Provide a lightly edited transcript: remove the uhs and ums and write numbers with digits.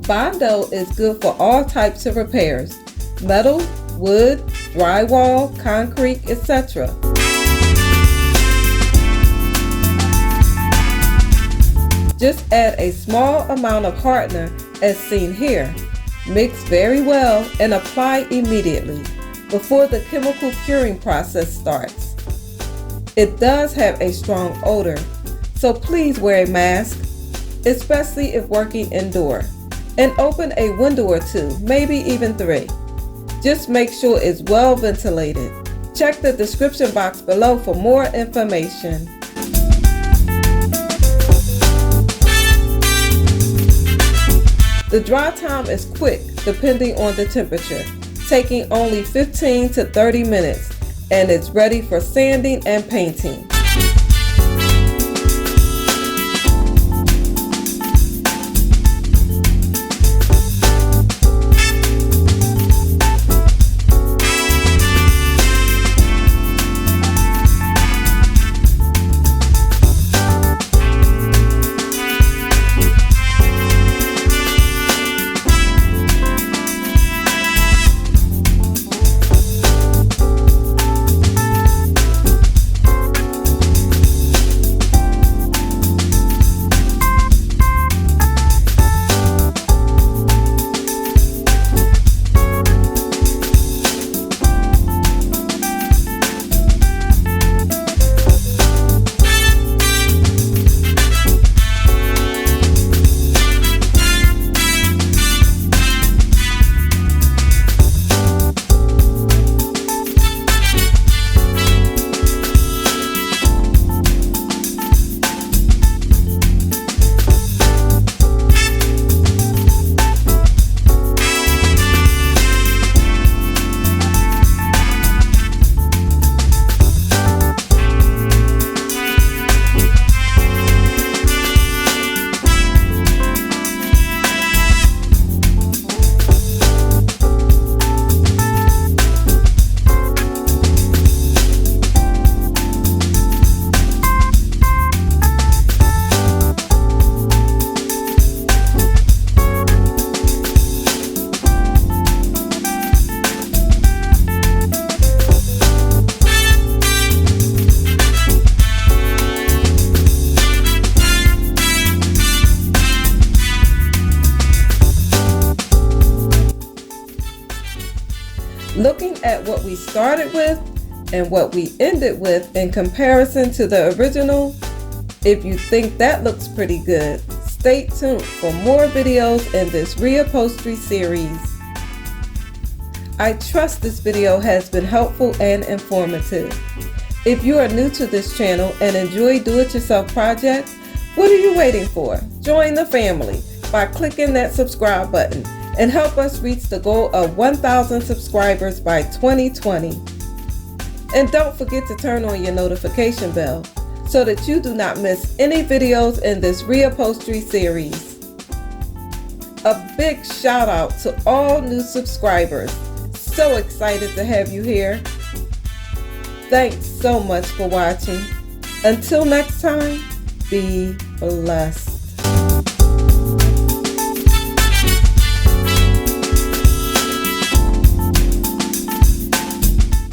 Bondo is good for all types of repairs: metal, wood, drywall, concrete, etc. Just add a small amount of hardener as seen here. Mix very well and apply immediately before the chemical curing process starts. It does have a strong odor, so please wear a mask, especially if working indoor, and open a window or two, maybe even 3. Just make sure it's well ventilated. Check the description box below for more information. The dry time is quick depending on the temperature, taking only 15 to 30 minutes, and it's ready for sanding and painting. Looking at what we started with and what we ended with in comparison to the original, if you think that looks pretty good, stay tuned for more videos in this reupholstery series. I trust this video has been helpful and informative. If you are new to this channel and enjoy do-it-yourself projects, what are you waiting for? Join the family by clicking that subscribe button and help us reach the goal of 1,000 subscribers by 2020. And don't forget to turn on your notification bell so that you do not miss any videos in this reupholstery series. A big shout out to all new subscribers. So excited to have you here. Thanks so much for watching. Until next time, be blessed.